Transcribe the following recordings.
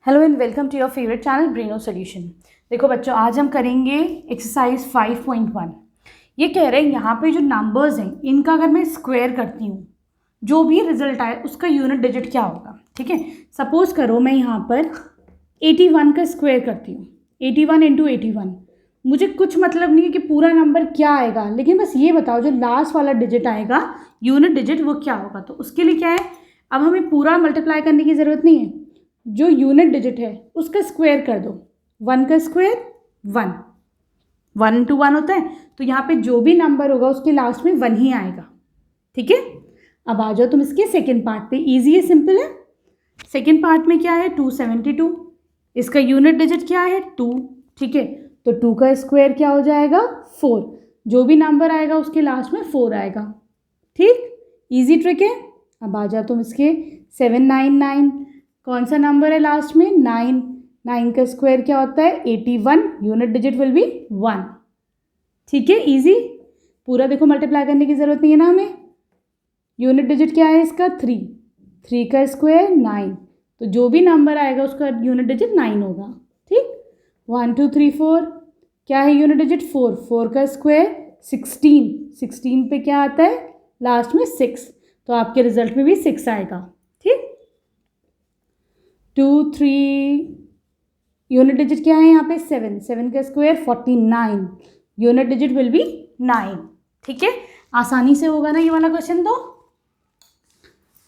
Hello and welcome to your favourite channel Braino solution. देखो बच्चों, आज हम करेंगे एक्सरसाइज 5.1। ये कह रहे हैं यहाँ पे जो नंबर्स हैं इनका अगर मैं स्क्वायर करती हूँ, जो भी रिजल्ट आए उसका यूनिट डिजिट क्या होगा। ठीक है, सपोज करो मैं यहाँ पर 81 का स्क्वायर करती हूँ, 81 इंटू 81। मुझे कुछ मतलब नहीं है कि पूरा नंबर क्या आएगा, लेकिन बस ये बताओ जो लास्ट वाला डिजिट आएगा यूनिट डिजिट वो क्या होगा। तो उसके लिए क्या है, अब हमें पूरा मल्टीप्लाई करने की ज़रूरत नहीं है, जो यूनिट डिजिट है उसका स्क्वायर कर दो। 1 का स्क्वायर 1, 1 इंटू 1 होता है, तो यहाँ पे जो भी नंबर होगा उसके लास्ट में 1 ही आएगा। ठीक है, अब आ जाओ तुम इसके सेकेंड पार्ट पे। इजी है, सिंपल है। सेकेंड पार्ट में क्या है, 272, इसका यूनिट डिजिट क्या है 2। ठीक है, तो 2 का स्क्वायर क्या हो जाएगा 4, जो भी नंबर आएगा उसके लास्ट में 4 आएगा। ठीक, इजी ट्रिक है। अब आ जाओ तुम इसके 799, कौन सा नंबर है लास्ट में 9, 9 का स्क्वायर क्या होता है 81, यूनिट डिजिट विल बी 1। ठीक है, इजी। पूरा देखो मल्टीप्लाई करने की ज़रूरत नहीं है ना हमें। यूनिट डिजिट क्या है इसका 3, 3 का स्क्वायर 9, तो जो भी नंबर आएगा उसका यूनिट डिजिट 9 होगा। ठीक, 1 2 3 4 क्या है यूनिट डिजिट 4, 4 का स्क्वायर 16, 16 पे क्या आता है लास्ट में 6, तो आपके रिजल्ट में भी 6 आएगा। ठीक, 2 3 यूनिट डिजिट क्या है यहाँ पे 7, 7 का square 49, unit digit will be 9। ठीक है, आसानी से होगा ना ये वाला क्वेश्चन, तो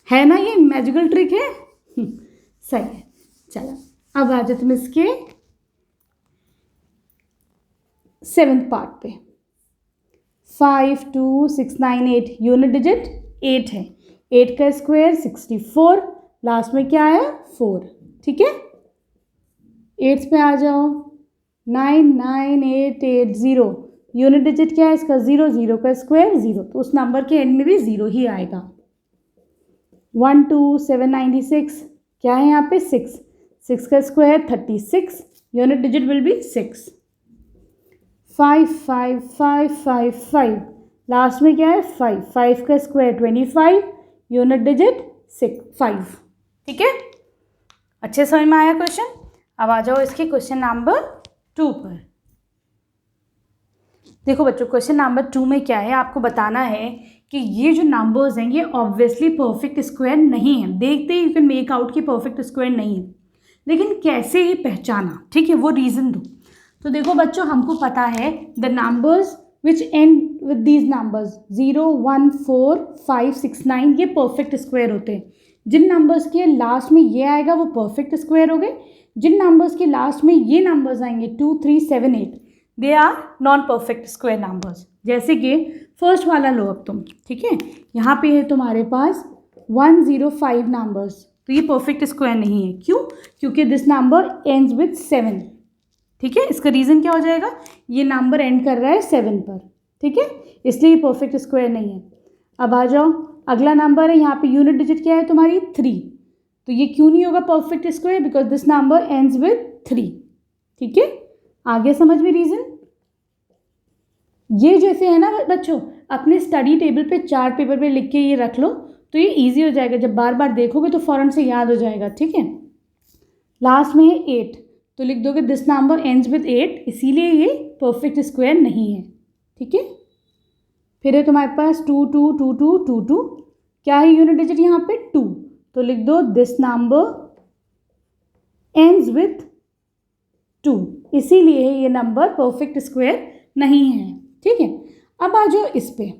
है ना, ये मैजिकल ट्रिक है। सही है। चलो अब आ जाओ तुम इसके 7th पार्ट पे। 5 2 6 9 8, यूनिट डिजिट 8 है, 8 का स्क्वायर 64, लास्ट में क्या है 4। ठीक है, 8 पे आ जाओ, 9 9 8 8 0, यूनिट डिजिट क्या है इसका 0, 0 का स्क्वायर 0, तो उस नंबर के एंड में भी 0 ही आएगा। 1 2 7 96 क्या है यहाँ पे 6, 6 का square 36, unit digit will be 6। 5 5 5 5 5, last में क्या है 5, 5 का स्क्वायर 25, यूनिट डिजिट 5। ठीक है, अच्छे समझ में आया क्वेश्चन। अब आ जाओ इसके क्वेश्चन नंबर 2 पर। देखो बच्चों, क्वेश्चन नंबर 2 में क्या है, आपको बताना है कि ये जो नंबर्स हैं ये ऑब्वियसली परफेक्ट स्क्वायर नहीं है। देखते ही यू कैन मेक आउट कि परफेक्ट स्क्वायर नहीं है, लेकिन कैसे ये पहचाना, ठीक है, वो रीज़न दो। तो देखो बच्चों, हमको पता है the numbers which and with these numbers 0 1 4 5 6 9 ये परफेक्ट स्क्वायर होते हैं। जिन नंबर्स के लास्ट में ये आएगा वो परफेक्ट स्क्वायर हो गए, जिन नंबर्स के लास्ट में ये नंबर्स आएंगे 2 3 7 8 they are non perfect square numbers. जैसे कि फर्स्ट वाला लो अब तुम। ठीक है, यहाँ पे है तुम्हारे पास 105 नंबर्स, तो ये परफेक्ट स्क्वायर नहीं है। क्यों? क्योंकि दिस नंबर एंड्स विथ 7। ठीक है, इसका रीज़न क्या हो जाएगा, ये नंबर एंड कर रहा है 7 पर। ठीक है, इसलिए ये परफेक्ट स्क्वायर नहीं है। अब आ जाओ, अगला नंबर है, यहाँ पे यूनिट डिजिट क्या है तुम्हारी 3, तो ये क्यों नहीं होगा perfect square, because this number ends with 3। ठीक है, आगे समझ में रीज़न। ये जैसे है ना बच्चों, अपने स्टडी टेबल पे चार्ट पेपर पे लिख के ये रख लो, तो ये इजी हो जाएगा, जब बार बार देखोगे तो फ़ौरन से याद हो जाएगा। ठीक है, लास्ट में है 8, तो लिख दोगे दिस नंबर एंड्स विथ 8, इसीलिए ये परफेक्ट स्क्वायर नहीं है। ठीक है, फिर है तुम्हारे पास 2 2 2 2 2 2, क्या है यूनिट डिजिट यहाँ पे 2, तो लिख दो दिस नंबर एंड्स विथ 2, इसीलिए ये नंबर परफेक्ट स्क्वायर नहीं है। ठीक है, अब आ जाओ इस पे।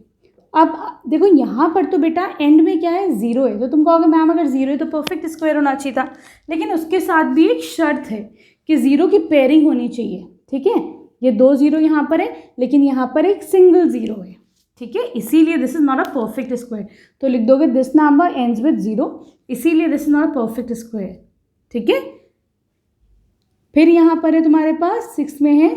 अब देखो यहाँ पर तो बेटा एंड में क्या है 0 है, तो तुम कहोगे मैम अगर 0 है तो परफेक्ट स्क्वायर होना चाहिए था, लेकिन उसके साथ भी एक शर्त है कि 0 की पेयरिंग होनी चाहिए। ठीक है, ये 2 0 यहाँ पर है, लेकिन यहाँ पर एक सिंगल 0 है। ठीक है, इसीलिए this is not a perfect square, तो लिख दोगे दिस नंबर एंड्स विथ 0, इसीलिए this is not a perfect square. ठीक है, फिर यहाँ पर है तुम्हारे पास 6 में है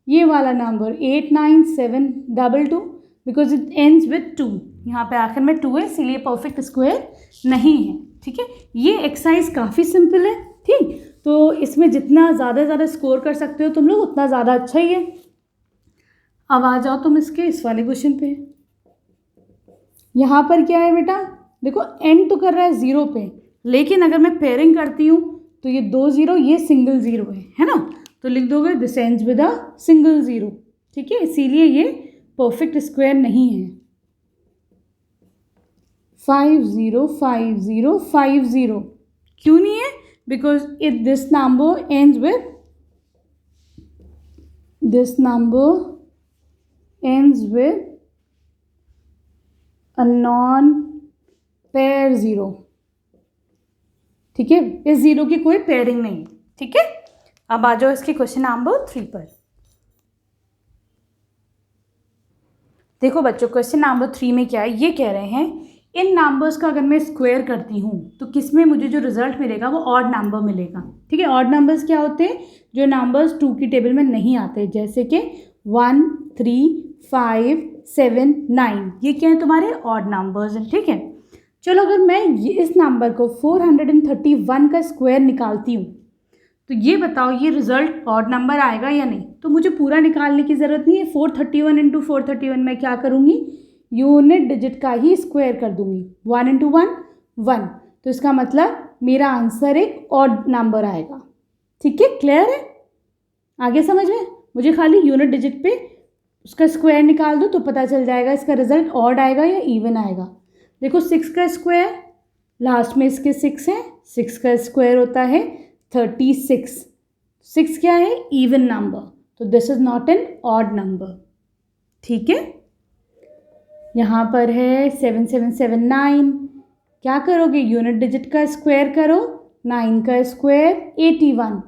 ये वाला number 8 9 7 2 2, because it ends with 2, यहाँ पे आखिर में 2 है, इसीलिए परफेक्ट स्क्वायर नहीं है। ठीक है, ये एक्सरसाइज काफ़ी सिंपल है। ठीक, तो इसमें जितना ज़्यादा स्कोर कर सकते हो तुम लोग उतना ज़्यादा अच्छा ही है। अब आ जाओ तुम इसके इस वाले क्वेश्चन पे। यहाँ पर क्या है बेटा, देखो एंड तो कर रहा है 0 पे, लेकिन अगर मैं पेयरिंग करती हूँ तो ये 2 0, ये सिंगल ज़ीरो है ना, तो लिख दोगे this ends with a single zero, ठीक है, इसीलिए ये परफेक्ट स्क्वायर नहीं है। 5 0 5 0 5 0 क्यों नहीं है? Because it this number ends with a non pair zero, ठीक है, इस ज़ीरो की कोई पेयरिंग नहीं, ठीक है। अब आ जाओ इसके क्वेश्चन नंबर 3 पर। देखो बच्चों क्वेश्चन नंबर 3 में क्या है, ये कह रहे हैं इन नंबर्स का अगर मैं स्क्वायर करती हूँ तो किस में मुझे जो रिजल्ट मिलेगा वो ऑड नंबर मिलेगा, ठीक है। ऑड नंबर्स क्या होते हैं? जो नंबर्स 2 की टेबल में नहीं आते, जैसे कि 1 3 5 7 9, ये क्या है तुम्हारे ऑड नंबर्स हैं, ठीक है। चलो अगर मैं इस नंबर को 431 का स्क्वायर निकालती हूँ तो ये बताओ ये रिजल्ट ऑड नंबर आएगा या नहीं? तो मुझे पूरा निकालने की ज़रूरत नहीं है। 431 इंटू 431 मैं क्या करूँगी, यूनिट डिजिट का ही स्क्वायर कर दूँगी। 1 इंटू 1 1, तो इसका मतलब मेरा आंसर एक ऑड नंबर आएगा, ठीक है। क्लियर है? आगे समझ में? मुझे खाली यूनिट डिजिट पे उसका स्क्वायर निकाल दो तो पता चल जाएगा इसका रिजल्ट ऑड आएगा या इवन आएगा। देखो 6 का स्क्वायर, लास्ट में इसके 6 है, 6 का स्क्वायर होता है 36। 6 क्या है? इवन नंबर, तो this is not an odd number, ठीक है। यहाँ पर है 7 7 7 9, क्या करोगे? यूनिट डिजिट का स्क्वायर करो, 9 का स्क्वायर 81,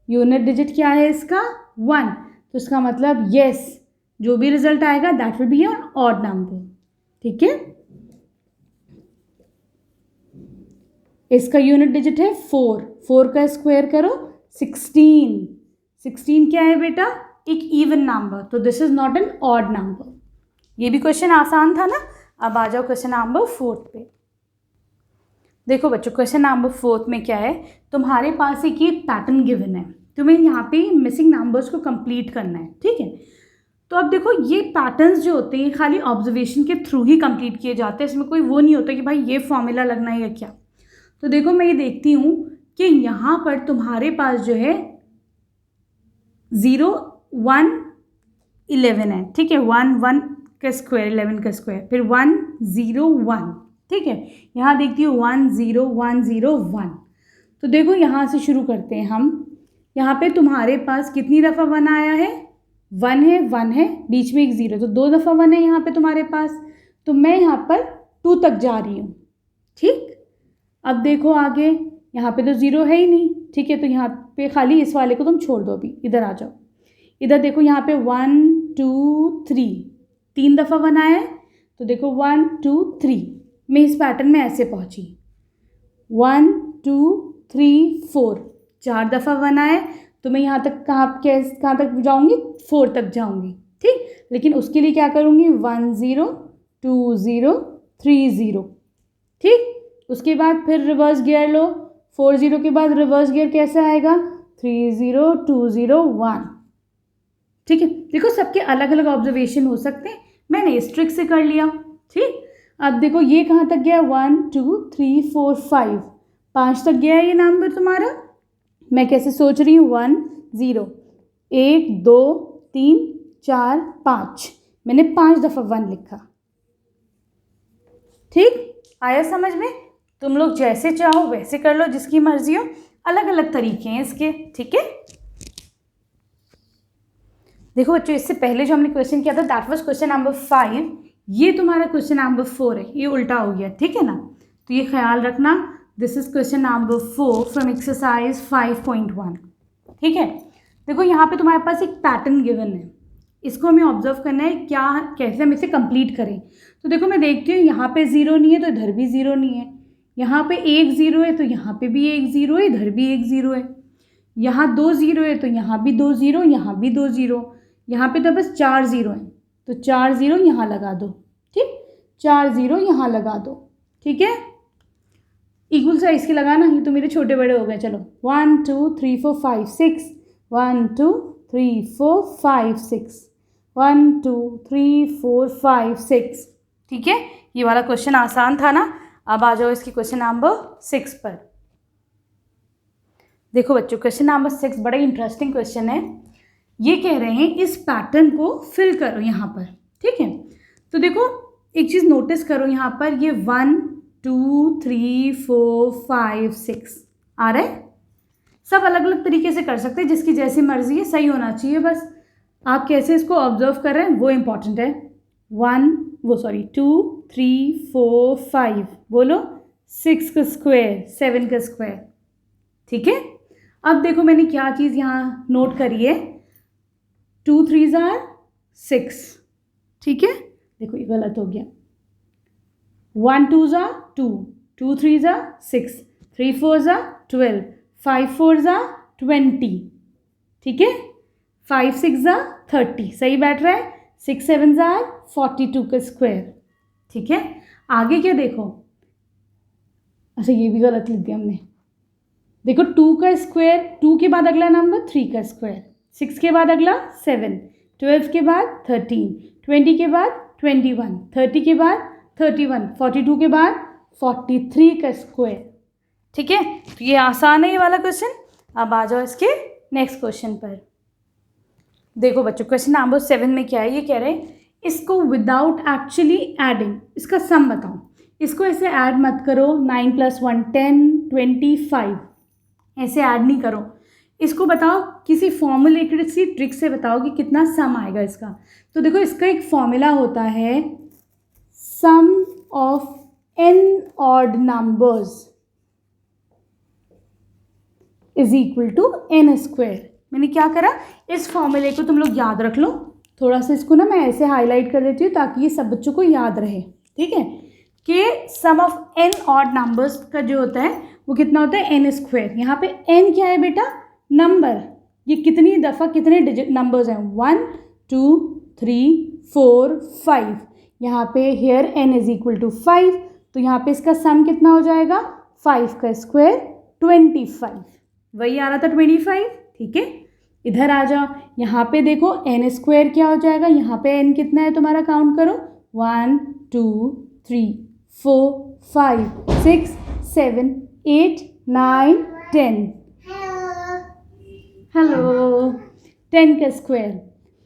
यूनिट डिजिट क्या है इसका? 1, तो इसका मतलब यस जो भी रिजल्ट आएगा that will be an odd number, ठीक है। इसका यूनिट डिजिट है 4, 4 का स्क्वायर करो 16, 16 क्या है बेटा? एक इवन नंबर, तो this is not an odd number. ये भी क्वेश्चन आसान था ना। अब आ जाओ क्वेश्चन नंबर 4 पे। देखो बच्चों क्वेश्चन नंबर 4 में क्या है, तुम्हारे पास एक ये पैटर्न गिवन है, तुम्हें यहाँ पे मिसिंग नंबर्स को कंप्लीट करना है, ठीक है। तो अब देखो ये पैटर्न्स जो होते हैं खाली ऑब्जर्वेशन के थ्रू ही कंप्लीट किए जाते हैं, इसमें कोई वो नहीं होता कि भाई ये फॉर्मूला लगना है या क्या। तो देखो मैं ये देखती हूँ कि यहाँ पर तुम्हारे पास जो है 0 1 11 है, ठीक है। 1 1 का स्क्वायर 11 का स्क्वायर, फिर 1 0 1, ठीक है। यहाँ देखती हूँ 1 0 1 0 1। तो देखो यहाँ से शुरू करते हैं हम। यहाँ पे तुम्हारे पास कितनी दफ़ा 1 आया है? 1 है, 1 है, बीच में एक 0, तो 2 दफ़ा 1 है यहाँ पे तुम्हारे पास। तो मैं यहाँ पर 2 तक जा रही हूँ, ठीक। अब देखो आगे, यहाँ पे तो 0 है ही नहीं, ठीक है, तो यहाँ पे खाली इस वाले को तुम छोड़ दो। अभी इधर आ जाओ, इधर देखो यहाँ पे 1 2 3, 3 दफ़ा 1 आया है, तो देखो 1 2 3, मैं इस पैटर्न में ऐसे पहुँची। 1 2 3 4, 4 दफ़ा 1 आया है, तो मैं यहाँ तक कहाँ तक जाऊँगी? 4 तक जाऊँगी, ठीक। लेकिन उसके लिए क्या करूँगी? 1 0 2 0 3 0, ठीक। उसके बाद फिर रिवर्स गियर लो, 4 0 के बाद रिवर्स गियर कैसे आएगा? 3 0 2 0 1, ठीक है। देखो सबके अलग अलग ऑब्जर्वेशन हो सकते हैं, मैंने इस ट्रिक से कर लिया, ठीक। अब देखो ये कहाँ तक गया? 1 2 3 4 5, 5 तक गया है ये नंबर तुम्हारा। मैं कैसे सोच रही हूँ? 1 0 1 2 3 4 5, मैंने 5 दफ़ा 1 लिखा, ठीक। आया समझ में? तुम लोग जैसे चाहो वैसे कर लो, जिसकी मर्जी हो, अलग अलग तरीके हैं इसके, ठीक है। देखो बच्चों इससे पहले जो हमने क्वेश्चन किया था दैट वाज क्वेश्चन नंबर 5, ये तुम्हारा क्वेश्चन नंबर 4 है, ये उल्टा हो गया, ठीक है ना। तो ये ख्याल रखना, this is question number 4 from exercise 5.1, ठीक है। देखो यहाँ पे तुम्हारे पास एक पैटर्न गिवन है, इसको हमें ऑब्जर्व करना है क्या कैसे हम इसे कंप्लीट करें। तो देखो मैं देखती हूँ यहाँ पे 0 नहीं है तो इधर भी 0 नहीं है, यहाँ पे 1 0 है तो यहाँ पे भी 1 0 है, इधर भी 1 0 है, यहाँ 2 0 है तो यहाँ भी 2 0, यहाँ भी 2 0, यहाँ पे तो बस 4 0 है, तो 4 0 यहाँ लगा दो, ठीक। 4 0 यहाँ लगा दो, ठीक है। इक्वल साइज के लगाना, ये तो मेरे छोटे बड़े हो गए। चलो 1 2 3 4 5 6, 1 2 3 4 5 6, 1 2 3 4 5 6, ठीक है। ये वाला क्वेश्चन आसान था ना। अब आ जाओ इसकी क्वेश्चन नंबर 6 पर। देखो बच्चों क्वेश्चन नंबर 6 बड़ा इंटरेस्टिंग क्वेश्चन है। ये कह रहे हैं इस पैटर्न को फिल करो यहाँ पर, ठीक है। तो देखो एक चीज़ नोटिस करो यहाँ पर, ये 1 2 3 4 5 6 आ रहा है। सब अलग अलग तरीके से कर सकते हैं, जिसकी जैसी मर्जी है, सही होना चाहिए। बस आप कैसे इसको ऑब्जर्व कर रहे हैं वो इम्पॉर्टेंट है। 2 3 4 5 बोलो, 6 का स्क्वायर 7 का स्क्वायर, ठीक है। अब देखो मैंने क्या चीज़ यहाँ नोट करी है, 2 3s are 6, ठीक है। देखो ये गलत हो गया, 1 2s are 2, 2 3s are 6, 3 4s are 12, 5 4s are 20, ठीक है। 5 6s are 30, सही बैठ रहा है। 6 7s are 42 का स्क्वायर, ठीक है। आगे क्या देखो, अच्छा ये भी गलत लिख दिया हमने। देखो 2 का स्क्वायर, 2 के बाद अगला नंबर 3 का स्क्वायर, 6 के बाद अगला 7, 12 के बाद 13, 20 के बाद 21, 30 के बाद 31, 42 के बाद 43 का स्क्वायर, ठीक है। तो ये आसान है ये वाला क्वेश्चन। अब आ जाओ इसके नेक्स्ट क्वेश्चन पर। देखो बच्चों क्वेश्चन नंबर 7 में क्या है, ये कह रहे हैं इसको विदाउट एक्चुअली एडिंग, इसका सम बताओ। इसको ऐसे ऐड मत करो, 9 + 1 10, 25 ऐसे ऐड नहीं करो। इसको बताओ किसी फॉर्मूले किसी ट्रिक से बताओ कि कितना सम आएगा इसका। तो देखो इसका एक फॉर्मूला होता है, sum of n odd numbers is equal to n square. मैंने क्या करा, इस फॉर्मूले को तुम लोग याद रख लो। थोड़ा सा इसको ना मैं ऐसे हाईलाइट कर देती हूँ ताकि ये सब बच्चों को याद रहे, ठीक है। कि सम ऑफ n ऑड नंबर्स का जो होता है वो कितना होता है, n स्क्वायर। यहाँ पे n क्या है बेटा, नंबर। ये कितनी दफ़ा कितने डिजिट नंबर्स हैं, 1 2 3 4 5। यहाँ पे here n is equal to 5, तो यहाँ पे इसका सम कितना हो जाएगा, 5 का स्क्वायर 25। वही आ रहा था 25, ठीक है। इधर आ जाओ, यहाँ पे देखो n स्क्वायर क्या हो जाएगा। यहाँ पे n कितना है तुम्हारा, काउंट करो, 1 2 3 4 5 6 7 8 9 10। हेलो, 10 का स्क्वायर,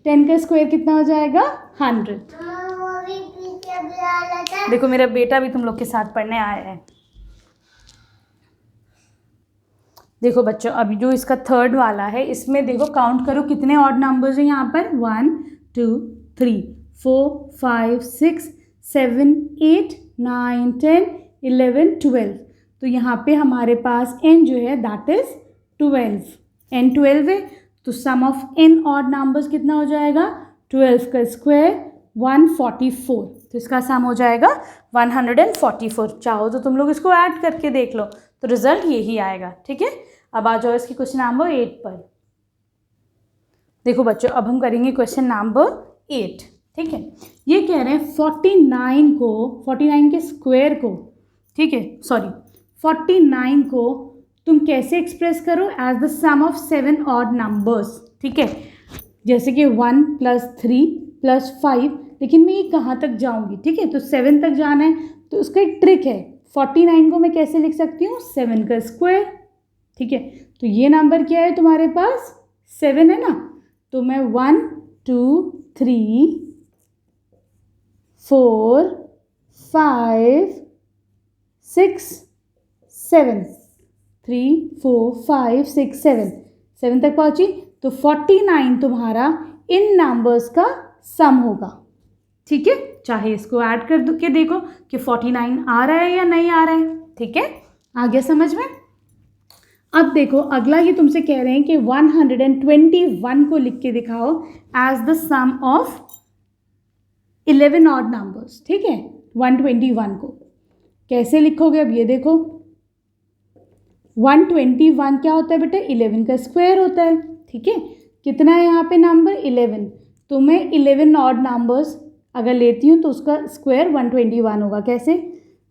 10 का स्क्वायर कितना हो जाएगा, 100। देखो मेरा बेटा भी तुम लोग के साथ पढ़ने आया है। देखो बच्चों अभी जो इसका थर्ड वाला है, इसमें देखो काउंट करो कितने ऑड नंबर्स हैं यहाँ पर, 1 2 3 4 5 6 7 8 9 10 11 12। तो यहाँ पे हमारे पास n जो है दैट इज 12, n 12 है। तो सम ऑफ n ऑड नंबर्स कितना हो जाएगा, 12 का स्क्वायर 144। तो इसका सम हो जाएगा 144। चाहो तो तुम लोग इसको ऐड करके देख लो, तो रिजल्ट यही आएगा, ठीक है। अब आ जाओ इसकी क्वेश्चन नंबर 8 पर। देखो बच्चों अब हम करेंगे क्वेश्चन नंबर 8, ठीक है। ये कह रहे हैं 49 के स्क्वायर को, ठीक है, सॉरी 49 को तुम कैसे एक्सप्रेस करो, as the sum of 7 odd numbers, ठीक है। जैसे कि 1 + 3 + 5, लेकिन मैं ये कहाँ तक जाऊँगी, ठीक है। तो 7 तक जाना है, तो उसका एक ट्रिक है। 49 को मैं कैसे लिख सकती हूँ, 7 का स्क्वायर, ठीक है। तो ये नंबर क्या है तुम्हारे पास, 7 है ना। तो मैं 1 2 3 4 5 6 7 3 4 5 6 7 तक पहुंची। तो 49 तुम्हारा इन नंबर्स का सम होगा, ठीक है। चाहे इसको ऐड कर के देखो कि 49 आ रहा है या नहीं आ रहा है, ठीक है। आ गया समझ में। अब देखो अगला ये तुमसे कह रहे हैं कि 121 को लिख के दिखाओ as the sum of 11 odd numbers, ठीक है। 121 को कैसे लिखोगे, अब ये देखो 121 क्या होता है बेटा, 11 का स्क्वायर होता है, ठीक है। कितना है यहाँ पे नंबर, 11। तो मैं 11 ऑड नंबर्स अगर लेती हूँ तो उसका स्क्वायर 121 होगा। कैसे,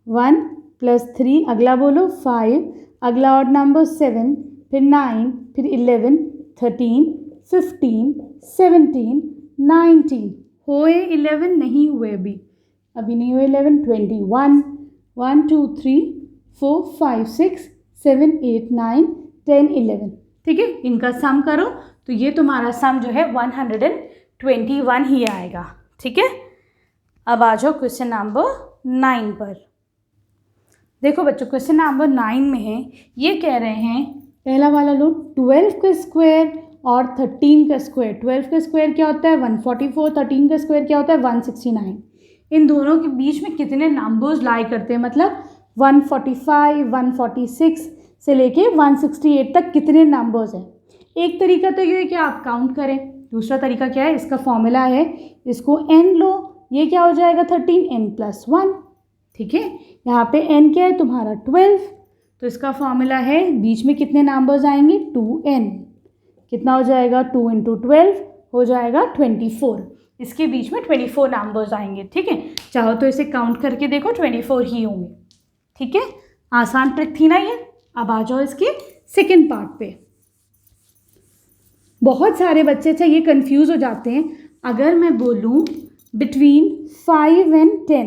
1 + 3, अगला बोलो 5, अगला ऑड नंबर 7, फिर 9, फिर 11, 13, 15, 17, 19। हुए 11, नहीं हुए अभी नहीं हुए 11, 21, 1 2 3 4 5 6 7 8 9 10, 11, ठीक है। इनका सम करो तो ये तुम्हारा सम जो है 121 ही आएगा, ठीक है। अब आ जाओ क्वेश्चन नंबर 9 पर। देखो बच्चों क्वेश्चन नंबर 9 में है, ये कह रहे हैं पहला वाला लो 12 का स्क्वायर और 13 का स्क्वायर। 12 का स्क्वायर क्या होता है 144, 13 का स्क्वायर क्या होता है 169। इन दोनों के बीच में कितने नंबर्स लाई करते हैं, मतलब 145, 146 से लेके 168 तक कितने नंबर्स हैं। एक तरीका तो ये है कि आप काउंट करें, दूसरा तरीका क्या है, इसका फॉर्मूला है, इसको n लो, ये क्या हो जाएगा 13, n+1, ठीक है। यहाँ पे n क्या है तुम्हारा 12, तो इसका फॉर्मूला है बीच में कितने नंबर्स आएंगे 2n, कितना हो जाएगा 2 × 12 हो जाएगा 24, इसके बीच में 24 नंबर्स आएंगे, ठीक है। चाहो तो इसे काउंट करके देखो 24 ही होंगे, ठीक है। आसान ट्रिक थी ना ये। अब आ जाओ इसके सेकंड पार्ट पे। बहुत सारे बच्चे अच्छा ये कंफ्यूज हो जाते हैं, अगर मैं बोलूँ बिटवीन 5 और 10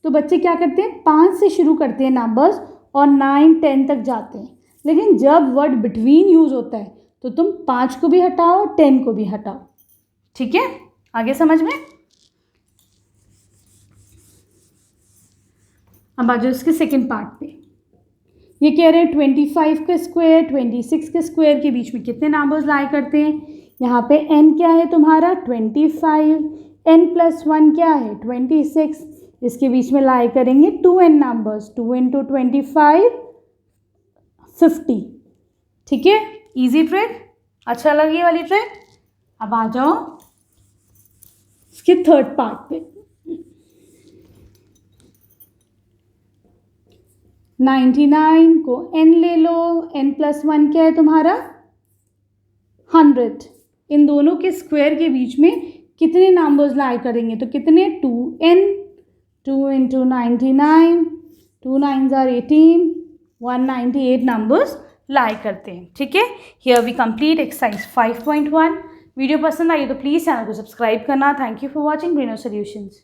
तो बच्चे क्या करते हैं 5 से शुरू करते हैं नंबर्स और 9, 10 तक जाते हैं, लेकिन जब वर्ड बिटवीन यूज़ होता है तो तुम 5 को भी हटाओ 10 को भी हटाओ, ठीक है। आगे समझ में। अब आ जाओ इसके सेकंड पार्ट पे। ये कह रहे हैं 25 का स्क्वायर 26 के स्क्वायर के बीच में कितने नंबर्स लाई करते हैं। यहाँ पे n क्या है तुम्हारा 25, n+1 क्या है 26, इसके बीच में लाई करेंगे 2n नंबर्स, 2 × 25 50, ठीक है। इजी ट्रिक, अच्छा लगी ये वाली ट्रिक। अब आ जाओ इसके थर्ड पार्ट पे। 99 को n ले लो, n+1 क्या है तुम्हारा 100, इन दोनों के स्क्वायर के बीच में कितने नंबर्स लाई करेंगे, तो कितने 2n, 2 × 99, 2 9s are 18, 198 नंबर्स लाई करते हैं, ठीक है। Here we complete exercise 5.1। Video पसंद आई तो प्लीज़ चैनल को सब्सक्राइब करना। Thank you for watching Braino solutions.